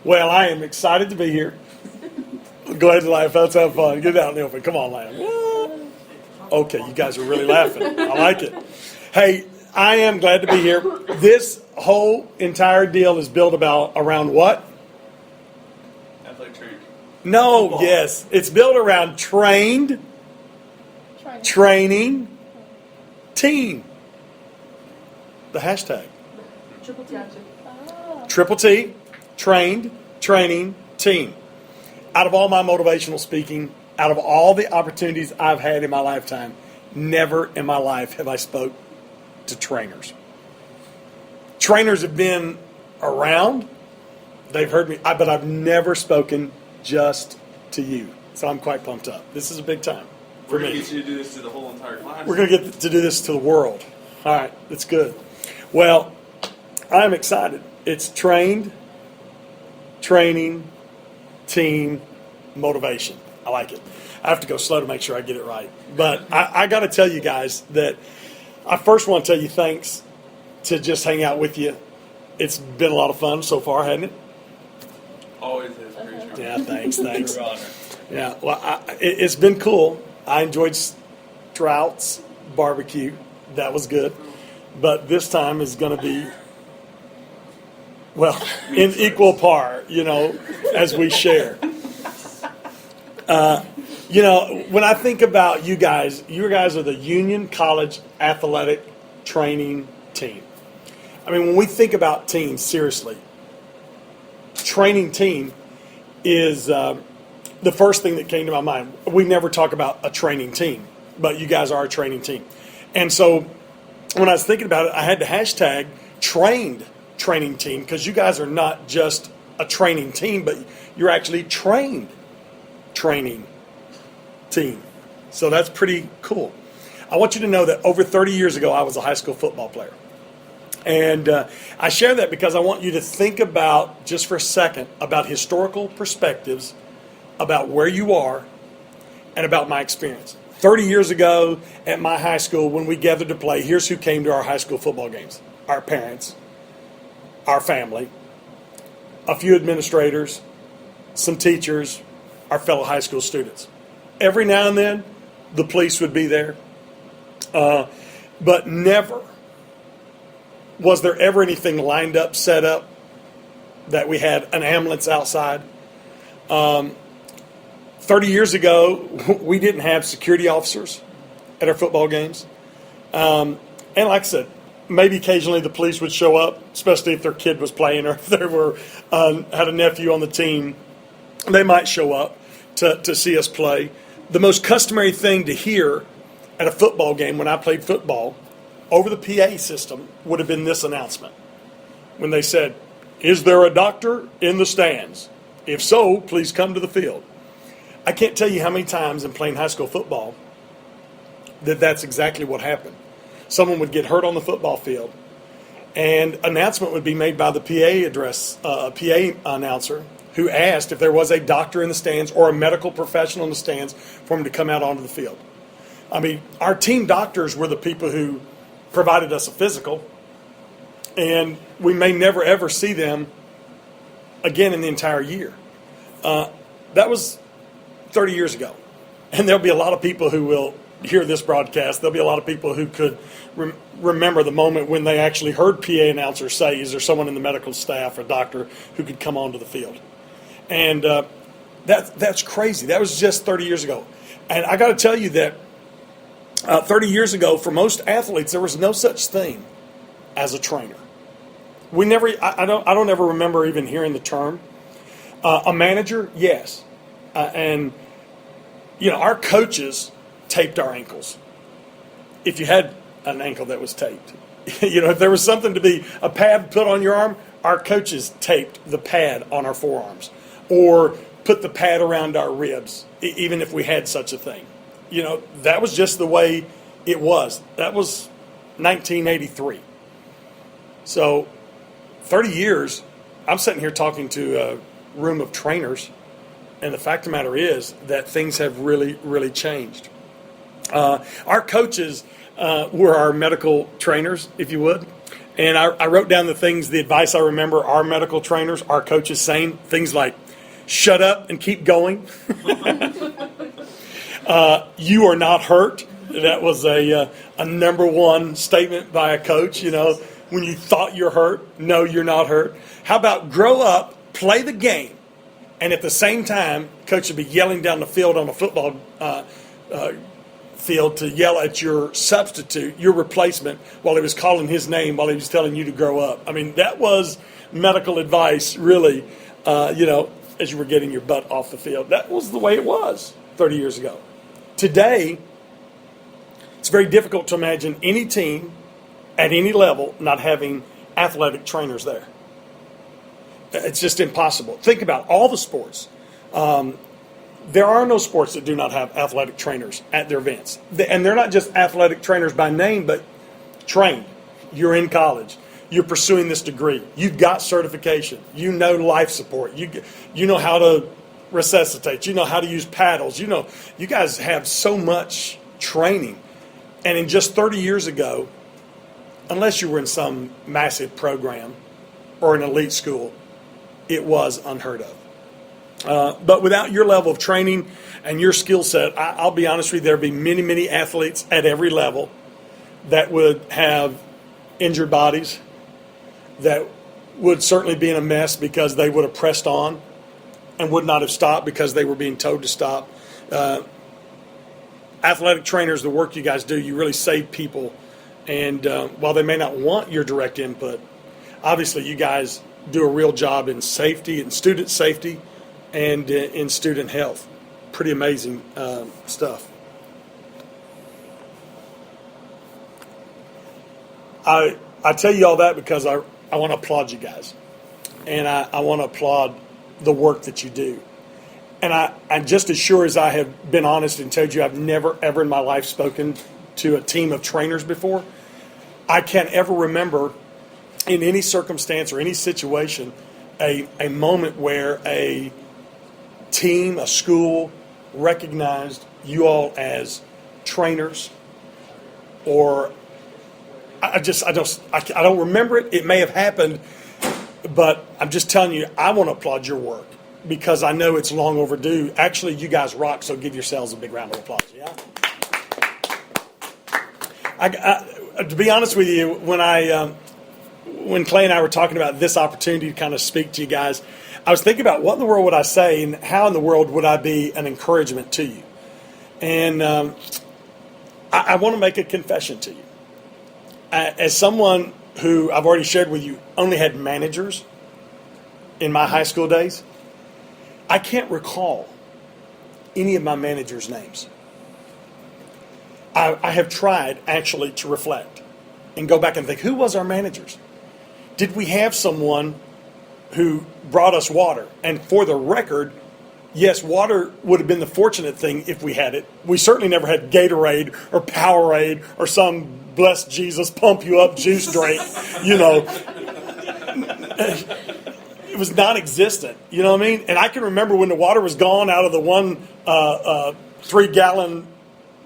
Well, I am excited to be here. Go ahead and laugh. Let's have fun. Get out in the open. Come on, laugh. Okay, you guys are really laughing. I like it. Hey, I am glad to be here. This whole entire deal is built around what? Athletic training. No, Football. yes. It's built around training, team. The hashtag. Triple T, trained, training, team. Out of all my motivational speaking, out of all the opportunities I've had in my lifetime, never in my life have I spoke to trainers. Trainers have been around. They've heard me, but I've never spoken just to you. So I'm quite pumped up. This is a big time for We're going me. to get you to do this to the whole entire class. We're going to get to do this to the world. All right, that's good. Well, I'm excited. It's trained, training, team, motivation. I like it. I have to go slow to make sure I get it right. But I got to tell you guys that I first want to tell you thanks to just hang out with you. It's been a lot of fun so far, hasn't it? Always is. Very true. Yeah, thanks. True honor. Yeah, well, it's been cool. I enjoyed Strout's barbecue. That was good. But this time is going to be, well, in equal par, as we share. When I think about you guys are the Union College Athletic Training Team. I mean, when we think about teams, seriously, training team is the first thing that came to my mind. We never talk about a training team, but you guys are a training team. And so when I was thinking about it, I had to hashtag trained training team because you guys are not just a training team, but you're actually trained training team. So that's pretty cool. I want you to know that over 30 years ago, I was a high school football player. And I share that because I want you to think about, just for a second, about historical perspectives, about where you are, and about my experience. 30 years ago at my high school, when we gathered to play, here's who came to our high school football games. Our parents, our family, a few administrators, some teachers, our fellow high school students. Every now and then, the police would be there. But never was there ever anything lined up, set up, that we had an ambulance outside. 30 years ago, we didn't have security officers at our football games. And like I said, maybe occasionally the police would show up, especially if their kid was playing or if they had a nephew on the team. They might show up to see us play. The most customary thing to hear at a football game when I played football over the PA system would have been this announcement. When they said, "Is there a doctor in the stands? If so, please come to the field." I can't tell you how many times in playing high school football that's exactly what happened. Someone would get hurt on the football field, and announcement would be made by the PA announcer, who asked if there was a doctor in the stands or a medical professional in the stands for him to come out onto the field. I mean, our team doctors were the people who provided us a physical, and we may never ever see them again in the entire year. That was 30 years ago. And there'll be a lot of people who will hear this broadcast. There'll be a lot of people who could remember the moment when they actually heard PA announcers say, "Is there someone in the medical staff or doctor who could come onto the field?" And that's crazy. That was just 30 years ago. And I got to tell you that 30 years ago, for most athletes, there was no such thing as a trainer. We never. I don't ever remember even hearing the term. A manager, yes. And, our coaches taped our ankles. If you had an ankle that was taped. If there was something to be a pad put on your arm, our coaches taped the pad on our forearms. Or put the pad around our ribs, even if we had such a thing. That was just the way it was. That was 1983. So, 30 years, I'm sitting here talking to a room of trainers. And the fact of the matter is that things have really, really changed. Our coaches were our medical trainers, if you would. And I wrote down the advice I remember our medical trainers, our coaches saying, things like, shut up and keep going. You are not hurt. That was a number one statement by a coach, when you thought you're hurt. No, you're not hurt. How about grow up, play the game, and at the same time, coach would be yelling down the field on a football field to yell at your substitute, your replacement, while he was calling his name, while he was telling you to grow up. I mean, that was medical advice, really, as you were getting your butt off the field. That was the way it was 30 years ago. Today, it's very difficult to imagine any team at any level not having athletic trainers there. It's just impossible. Think about all the sports. There are no sports that do not have athletic trainers at their events. And they're not just athletic trainers by name, but trained. You're in college. You're pursuing this degree. You've got certification. You know life support. You know how to resuscitate. You know how to use paddles. You guys have so much training. And in just 30 years ago, unless you were in some massive program or an elite school, it was unheard of. But without your level of training and your skill set, I'll be honest with you, there'd be many, many athletes at every level that would have injured bodies, that would certainly be in a mess because they would have pressed on and would not have stopped because they were being told to stop. Athletic trainers, the work you guys do, you really save people. And while they may not want your direct input, obviously you guys do a real job in safety, in student safety, and in student health. Pretty amazing stuff. I tell you all that because I want to applaud you guys. And I want to applaud the work that you do. And I'm just as sure as I have been honest and told you I've never, ever in my life spoken to a team of trainers before, I can't ever remember in any circumstance or any situation a moment where a team, a school, recognized you all as trainers, or I don't remember it. It may have happened, but I'm just telling you, I want to applaud your work because I know it's long overdue. Actually, you guys rock, so give yourselves a big round of applause. Yeah. To be honest with you, when Clay and I were talking about this opportunity to kind of speak to you guys, I was thinking about what in the world would I say and how in the world would I be an encouragement to you. And I want to make a confession to you. As someone who I've already shared with you only had managers in my high school days, I can't recall any of my managers' names. I have tried actually to reflect and go back and think, who was our managers? Did we have someone who brought us water? And for the record, yes, water would have been the fortunate thing if we had it. We certainly never had Gatorade or Powerade or some bless Jesus pump you up juice drink. It was non-existent. You know what I mean? And I can remember when the water was gone out of the one 3-gallon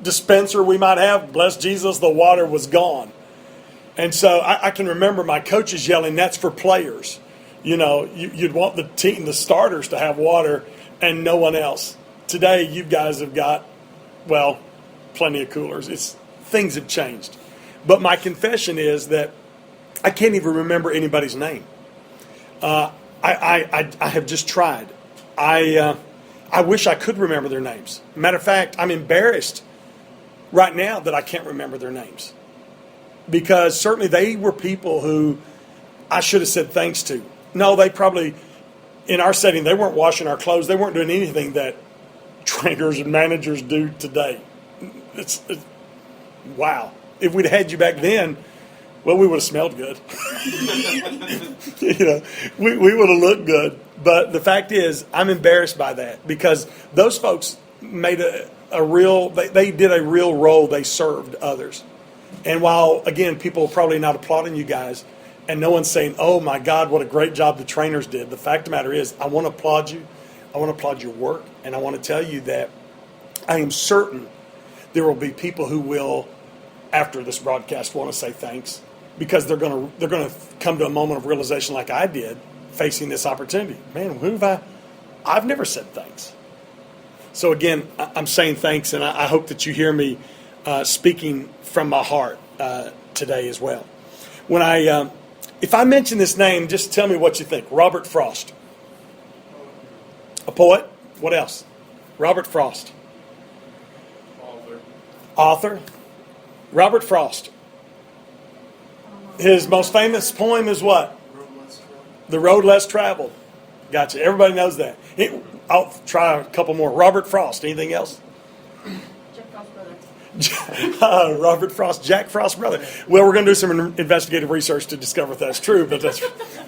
dispenser we might have, bless Jesus, the water was gone. And so I can remember my coaches yelling, that's for players. You'd want the team, the starters, to have water and no one else. Today, you guys have got, plenty of coolers. Things have changed. But my confession is that I can't even remember anybody's name. I have just tried. I wish I could remember their names. Matter of fact, I'm embarrassed right now that I can't remember their names. Because certainly they were people who I should have said thanks to. No, they probably, in our setting, they weren't washing our clothes. They weren't doing anything that trainers and managers do today. It's wow. If we'd had you back then, we would have smelled good. We would have looked good. But the fact is, I'm embarrassed by that because those folks made they did a real role. They served others. And while, again, people are probably not applauding you guys, and no one's saying, oh, my God, what a great job the trainers did, the fact of the matter is, I want to applaud you. I want to applaud your work. And I want to tell you that I am certain there will be people who will, after this broadcast, want to say thanks. because they're gonna come to a moment of realization like I did, facing this opportunity. Man, I've never said thanks. So again, I'm saying thanks, and I hope that you hear me speaking from my heart today as well. If I mention this name, just tell me what you think. Robert Frost, a poet. What else? Robert Frost, author. Robert Frost. His most famous poem is what? The Road Less Traveled. Gotcha. Everybody knows that. I'll try a couple more. Robert Frost. Anything else? Jack Frost brother. Robert Frost, Jack Frost brother. Well, we're going to do some investigative research to discover if that's true, but that's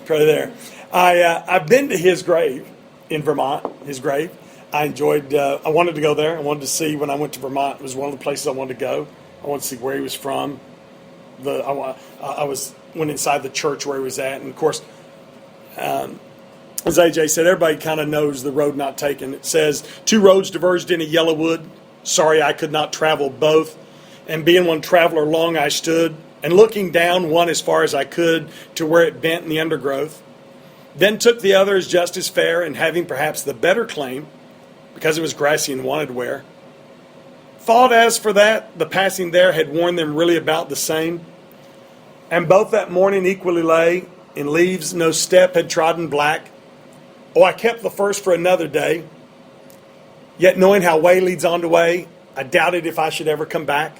probably there. I've been to his grave in Vermont. His grave. I enjoyed. I wanted to go there. I wanted to see when I went to Vermont. It was one of the places I wanted to go. I wanted to see where he was from. I went inside the church where he was at, and of course, as AJ said, everybody kind of knows the road not taken. It says, 2 roads diverged in a yellow wood. Sorry I could not travel both. And being one traveler long I stood, and looking down one as far as I could to where it bent in the undergrowth. Then took the other as just as fair, and having perhaps the better claim, because it was grassy and wanted wear. Thought as for that, the passing there had worn them really about the same. And both that morning equally lay, in leaves no step had trodden black. Oh, I kept the first for another day. Yet knowing how way leads on to way, I doubted if I should ever come back.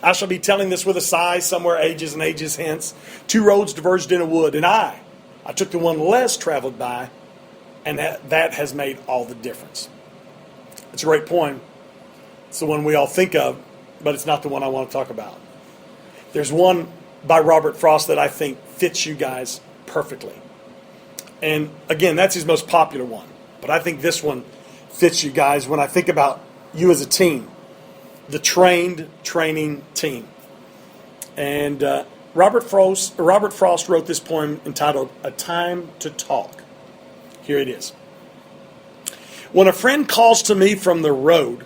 I shall be telling this with a sigh somewhere ages and ages hence. 2 roads diverged in a wood, and I took the one less traveled by, and that has made all the difference. It's a great poem. It's the one we all think of, but it's not the one I want to talk about. There's one by Robert Frost that I think fits you guys perfectly. And again, that's his most popular one. But I think this one fits you guys when I think about you as a team, the training team. And Robert Frost wrote this poem entitled A Time to Talk. Here it is. When a friend calls to me from the road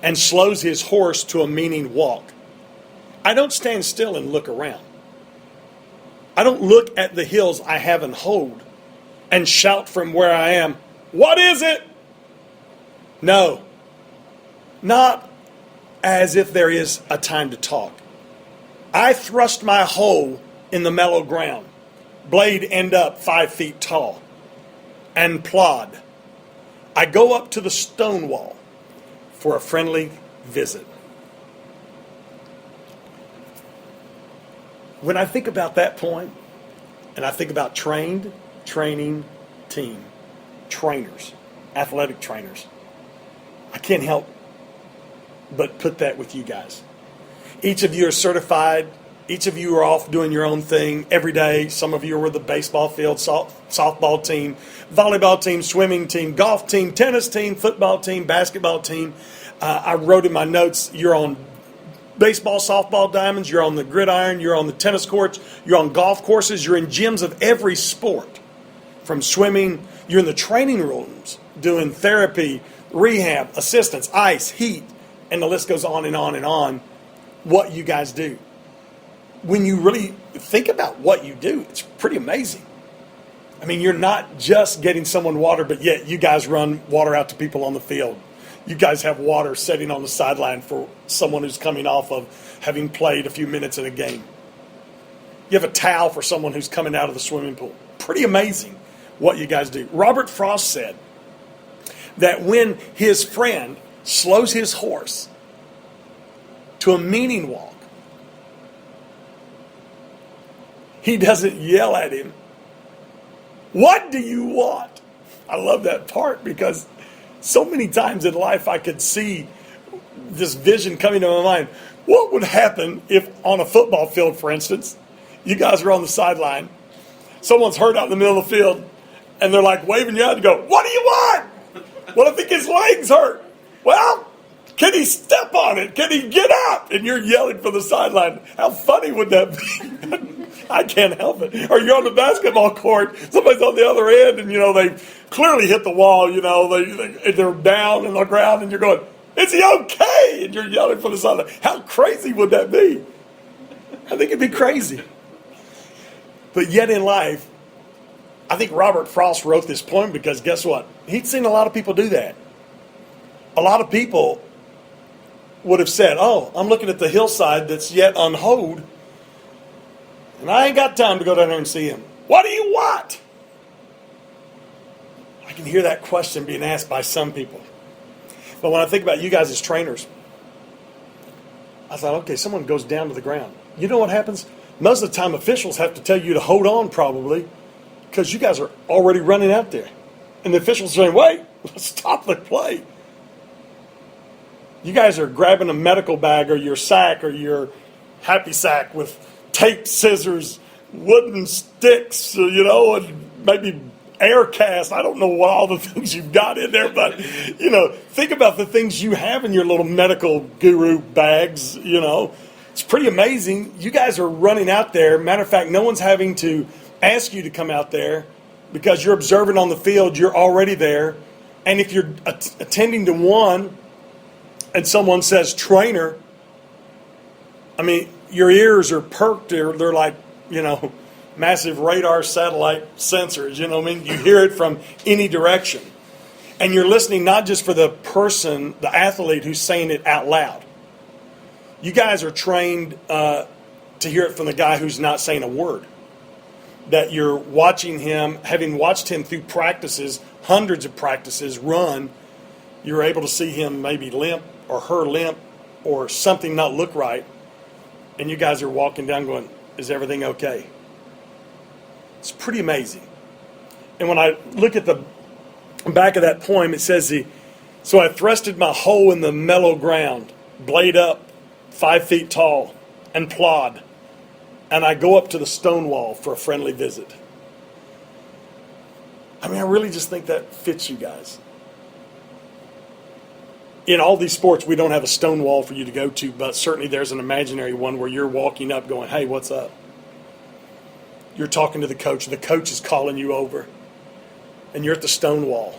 and slows his horse to a meaning walk, I don't stand still and look around. I don't look at the hills I have in hold and shout from where I am, what is it? No, not as if there is a time to talk. I thrust my hoe in the mellow ground, blade end up 5 feet tall, and plod. I go up to the stone wall for a friendly visit. When I think about that poem, and I think about training team, trainers, athletic trainers, I can't help but put that with you guys. Each of you are certified. Each of you are off doing your own thing every day. Some of you are with the baseball field, softball team, volleyball team, swimming team, golf team, tennis team, football team, basketball team. I wrote in my notes, you're on baseball, softball diamonds, you're on the gridiron, you're on the tennis courts, you're on golf courses, you're in gyms of every sport. From swimming, you're in the training rooms doing therapy, rehab, assistance, ice, heat, and the list goes on and on and on. What you guys do. When you really think about what you do, it's pretty amazing. I mean, you're not just getting someone water, but yet you guys run water out to people on the field. You guys have water sitting on the sideline for someone who's coming off of having played a few minutes in a game. You have a towel for someone who's coming out of the swimming pool. Pretty amazing what you guys do. Robert Frost said that when his friend slows his horse to a meaning walk, he doesn't yell at him, what do you want? I love that part because so many times in life I could see this vision coming to my mind. What would happen if on a football field, for instance, you guys are on the sideline, someone's hurt out in the middle of the field, and they're like waving you out and go, what do you want? What if he gets legs hurt? Well, can he step on it? Can he get up? And you're yelling from the sideline. How funny would that be? I can't help it. Or you're on the basketball court, somebody's on the other end, and, they clearly hit the wall, they're down on the ground, and you're going, is he okay? And you're yelling from the sideline. How crazy would that be? I think it'd be crazy. But yet in life, I think Robert Frost wrote this poem because guess what? He'd seen a lot of people do that. A lot of people would have said, oh, I'm looking at the hillside that's yet unhoed, and I ain't got time to go down there and see him. What do you want? I can hear that question being asked by some people. But when I think about you guys as trainers, I thought, okay, someone goes down to the ground. You know what happens? Most of the time, officials have to tell you to hold on, probably, because you guys are already running out there. And the officials are saying, wait, let's stop the play. You guys are grabbing a medical bag or your sack or your happy sack with tape, scissors, wooden sticks, and maybe air cast. I don't know what all the things you've got in there, but, think about the things you have in your little medical guru bags, It's pretty amazing. You guys are running out there. Matter of fact, no one's having to ask you to come out there because you're observing on the field. You're already there. And if you're attending to one and someone says trainer, your ears are perked. They're like, massive radar satellite sensors. You hear it from any direction. And you're listening not just for the person, the athlete who's saying it out loud. You guys are trained to hear it from the guy who's not saying a word. That you're watching him, having watched him through practices, hundreds of practices, run, you're able to see him maybe limp or her limp or something not look right. And you guys are walking down going, is everything okay? It's pretty amazing. And when I look at the back of that poem, it says, so I thrusted my hoe in the mellow ground, blade up, 5 feet tall, and plod, and I go up to the stone wall for a friendly visit. I really just think that fits you guys. In all these sports, we don't have a stone wall for you to go to, but certainly there's an imaginary one where you're walking up going, hey, what's up? You're talking to the coach is calling you over, and you're at the stone wall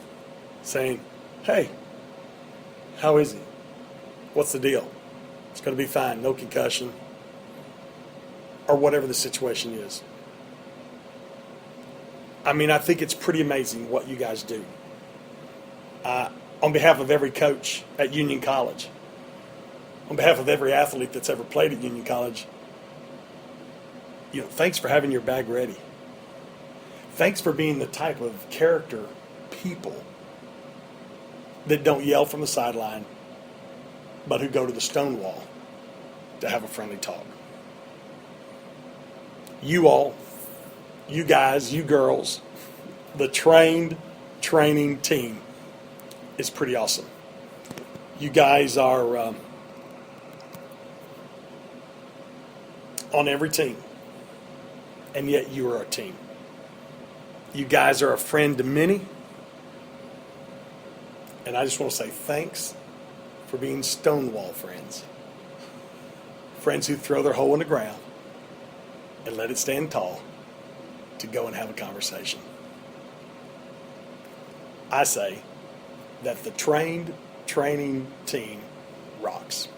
saying, hey, how is he? What's the deal? It's going to be fine, no concussion, or whatever the situation is. I think it's pretty amazing what you guys do. On behalf of every coach at Union College, on behalf of every athlete that's ever played at Union College, thanks for having your bag ready. Thanks for being the type of character people that don't yell from the sideline, but who go to the stone wall to have a friendly talk. You all, you guys, you girls, the training team is pretty awesome. You guys are on every team, and yet you are a team. You guys are a friend to many, and I just want to say thanks for being Stonewall friends. Friends who throw their hoe in the ground and let it stand tall to go and have a conversation. I say that the training team rocks.